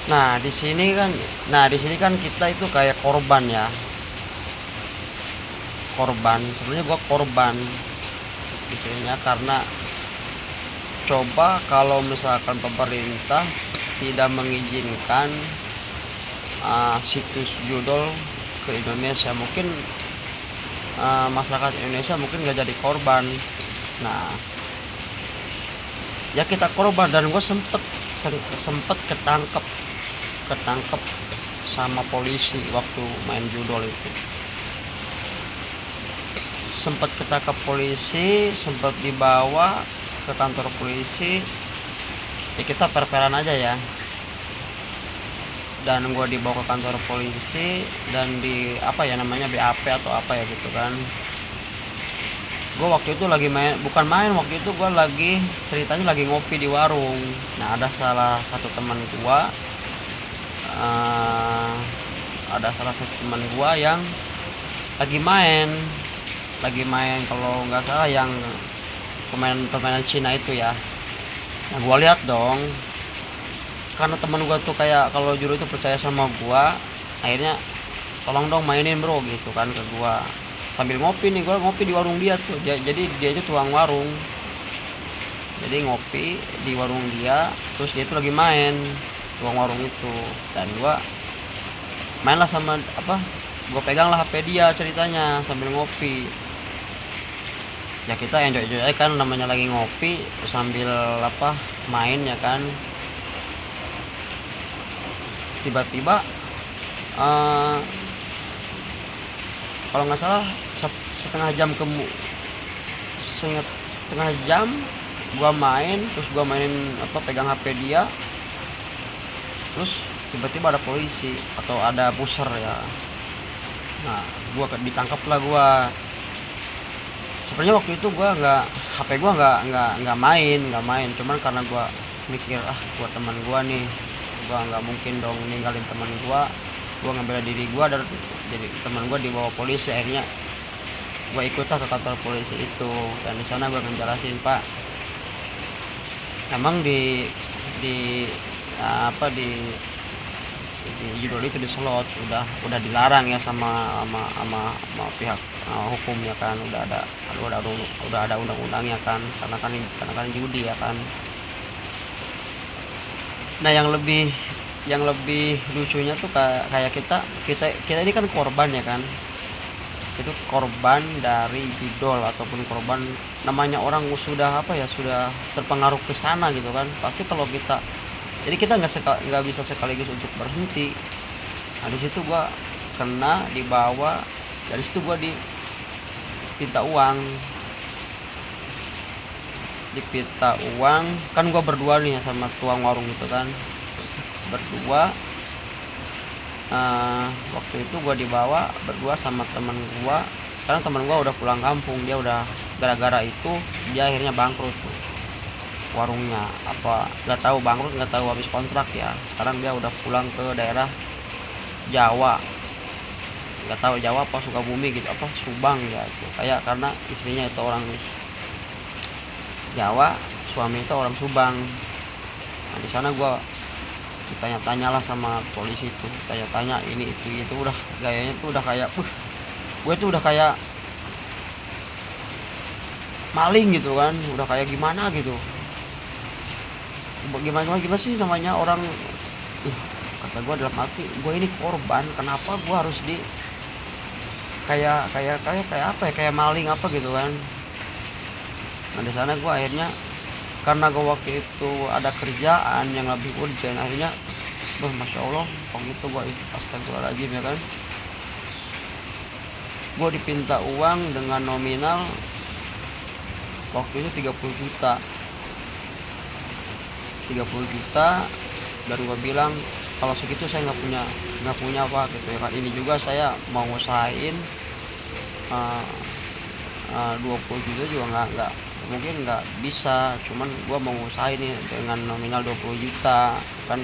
Nah, di sini kan kita itu kayak korban ya. Korban. Sebenarnya gua korban di sininya karena coba kalau misalkan pemerintah tidak mengizinkan situs judul ke Indonesia, mungkin masyarakat Indonesia mungkin nggak jadi korban. Nah, ya kita korban dan gue sempet ketangkep sama polisi waktu main judol itu. Sempet ketangkep polisi, sempet dibawa ke kantor polisi. Ya kita per-peran aja ya. Dan gue dibawa ke kantor polisi dan di apa ya namanya, BAP atau apa ya gitu kan. Gue waktu itu lagi bukan main, waktu itu gue lagi ceritanya lagi ngopi di warung. Nah, ada salah satu teman gue, uh, yang lagi main kalau nggak salah yang permainan Cina itu ya. Nah, gue lihat dong, karena teman gue tuh kayak kalau juru itu percaya sama gue, akhirnya tolong dong mainin bro gitu kan ke gue. Sambil ngopi nih, gue ngopi di warung dia tuh. Jadi dia itu tukang warung, jadi ngopi di warung dia, terus dia itu lagi main tukang warung itu. Dan gue mainlah sama gue pegang lah HP dia ceritanya sambil ngopi. Ya kita enjoy aja kan, namanya lagi ngopi sambil main ya kan. Tiba-tiba uh, kalau nggak salah setengah jam setengah jam gua main, terus gua mainin pegang HP dia, terus tiba-tiba ada polisi atau ada pusher ya. Nah, gua ditangkap lah gua. Sebenarnya waktu itu gua nggak, HP gua nggak main, cuman karena gua mikir buat teman gua nih, gua nggak mungkin dong ninggalin teman gua ngambil diri gua dan jadi teman gua dibawa polisi. Akhirnya gua ikutlah ke kantor polisi itu, dan di sana gua ngejelasin, Pak, emang di apa di judul itu di slot udah dilarang ya sama pihak hukum ya kan. Udah ada undang-undangnya kan, karena kan judi ya kan. Nah, yang lebih lucunya tuh kayak kita ini kan korban ya kan. Itu korban dari judol ataupun korban, namanya orang sudah sudah terpengaruh ke sana gitu kan. Pasti kalau kita, jadi kita nggak bisa sekaligus untuk berhenti. Nah, di situ gua kena dibawa, dari situ gua dipinta uang. Kan gua berdua nih sama tuang warung itu kan, berdua. Waktu itu gue dibawa berdua sama teman gue. Sekarang teman gue udah pulang kampung, dia udah, gara-gara itu dia akhirnya bangkrut tuh warungnya. Nggak tahu bangkrut, nggak tahu habis kontrak ya. Sekarang dia udah pulang ke daerah Jawa, nggak tahu Jawa apa Sukabumi gitu, Subang ya itu. Kayak karena istrinya itu orang Jawa, suami itu orang Subang. Nah, di sana gue ditanya-tanya lah sama polisi itu, tanya-tanya ini itu udah gayanya tuh udah kayak gue tuh udah kayak maling gitu kan, udah kayak gimana gitu, gimana sih namanya orang. Kata gue dalam hati, gue ini korban, kenapa gue harus kayak maling gitu kan. Nah, di sana gue akhirnya, karena gue waktu itu ada kerjaan yang lebih urgent, akhirnya Masya Allah waktu itu gue astagfirullahaladzim ya kan, gue dipinta uang dengan nominal waktu itu 30 juta. Dan gue bilang kalau segitu saya nggak punya apa gitu ya kan. Ini juga saya mau ngusahain 20 juta juga nggak mungkin, nggak bisa. Cuman gue mau ngusahain nih dengan nominal 20 juta kan,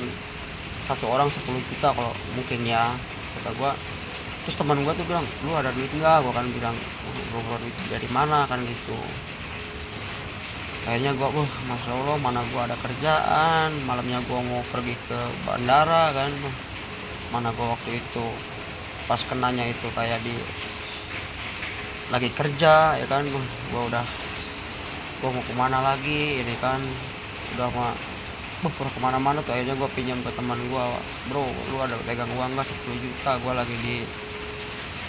satu orang 10 juta kalau mungkin ya, kata gue. Terus teman gue tuh bilang, lu ada duit nggak? Gue kan bilang, gue duit dari mana kan gitu. Kayaknya gua masya Allah, mana gua ada kerjaan, malamnya gua mau pergi ke bandara kan. Mana gua waktu itu pas kenanya itu kayak di lagi kerja ya kan. Gua mau kemana lagi ini kan, udah mah pernah kemana-mana tuh. Akhirnya gua pinjam ke teman gua, bro lu ada pegang uang nggak 10 juta, gua lagi di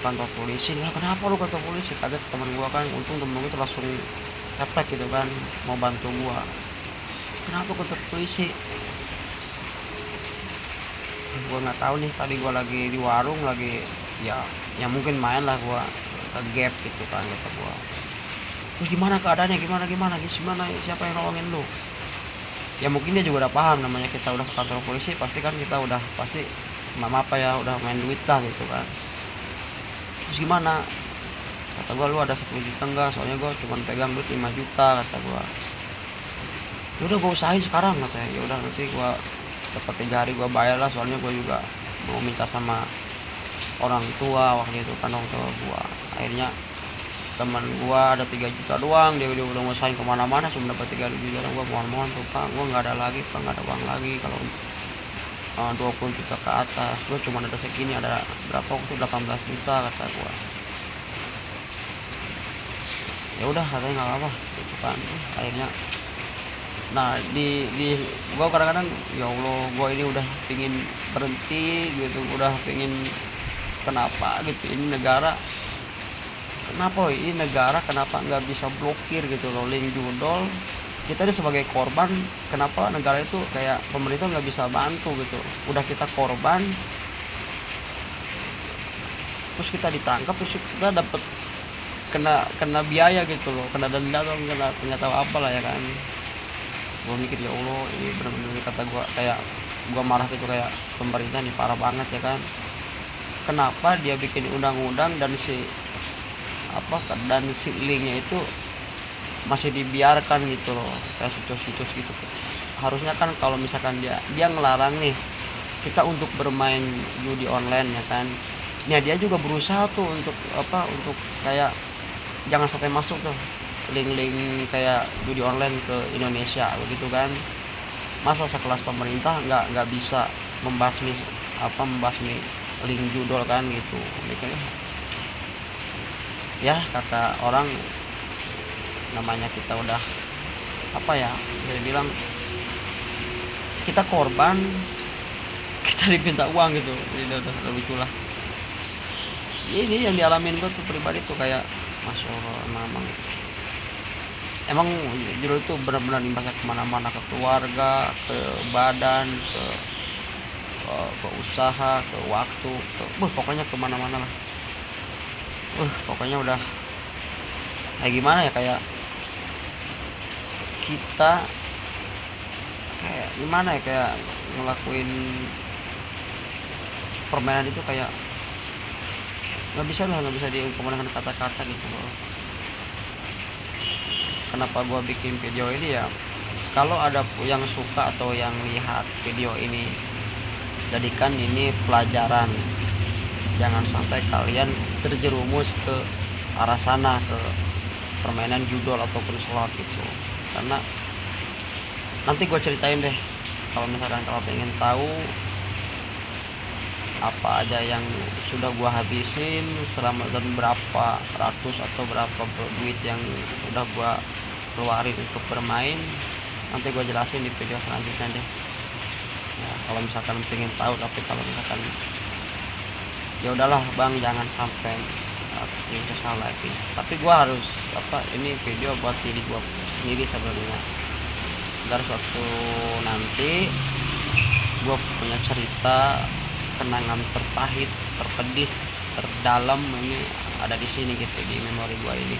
kantor polisi. Lah kenapa lu kantor polisi? Kaget teman gua kan, untung temen gua tuh langsung efek gitu kan, mau bantu gua. Kenapa kantor polisi? Gua nggak tahu nih, tadi gua lagi di warung lagi ya mungkin main lah gua ke gap gitu kan, kata gua. Terus gimana keadaannya, gimana siapa yang nolongin lu? Ya mungkin dia juga udah paham, namanya kita udah ke kantor polisi pasti kan kita udah pasti apa ya, udah main duit lah gitu kan. Terus gimana, kata gua, lu ada 10 juta enggak, soalnya gua cuma pegang duit 5 juta, kata gua. Ya udah gua usahain sekarang, katanya. Ya udah nanti gua dapat 3 hari gua bayar lah, soalnya gua juga mau minta sama orang tua waktu itu kan, orang tua gua. Akhirnya teman gua ada 3 juta doang, dia udah ngusahain kemana-mana cuma dapat 3 juta doang. Gua mohon tuh pak, gua nggak ada lagi pak, nggak ada uang lagi kalau 20 juta ke atas. Gua cuma ada segini, ada berapa waktu 18 juta, kata gua. Ya udah, katanya nggak apa gitu kan. Akhirnya nah di gua kadang-kadang ya Allah, gua ini udah pingin berhenti gitu, udah pingin kenapa gitu ini negara, kenapa nggak bisa blokir gitu loh link judol. Kita ini sebagai korban, kenapa negara itu kayak pemerintah nggak bisa bantu gitu. Udah kita korban, terus kita ditangkap, terus kita dapat kena biaya gitu loh, kena denda atau kena nggak tahu apa lah ya kan. Gue mikir ya Allah, ini benar-benar kata gue kayak gue marah gitu, kayak pemerintah nih parah banget ya kan. Kenapa dia bikin undang-undang dan si linknya itu masih dibiarkan gitu loh, kayak situs-situs gitu. Harusnya kan kalau misalkan dia ngelarang nih kita untuk bermain judi online ya kan. Nah dia juga berusaha tuh untuk kayak jangan sampai masuk tuh link-link kayak judi online ke Indonesia begitu kan. Masa sekelas pemerintah nggak bisa membasmi link judol kan gitu. Ya kata orang, namanya kita udah saya bilang kita korban, kita diminta uang gitu. Jadi udah lucu lah. Ini yang dialamin gue tuh pribadi tuh kayak masya Allah, emang judul itu benar-benar imbasnya kemana-mana, ke keluarga, ke badan, ke usaha, ke waktu, pokoknya kemana-mana lah. Pokoknya udah kayak gimana ya, kayak kita kayak gimana ya, kayak ngelakuin permainan itu kayak nggak bisa diungkapkan dengan kata-kata gitu loh. Kenapa gua bikin video ini ya, kalau ada yang suka atau yang lihat video ini, jadikan ini pelajaran. Jangan sampai kalian terjerumus ke arah sana, ke permainan judol ataupun slot gitu. Karena nanti gue ceritain deh, kalau misalkan kalau pengen tahu apa aja yang sudah gue habisin selama, dan berapa ratus atau berapa duit yang udah gue keluarin untuk bermain, nanti gue jelasin di video selanjutnya deh ya, kalau misalkan pengen tahu. Tapi kalau misalkan ya udahlah bang, jangan sampai yang kesal lagi. Tapi gue harus ini video buat diri gue sendiri sebenarnya. Dari suatu nanti gue punya cerita kenangan terpahit, terpedih, terdalam, ini ada di sini gitu, di memori gue ini.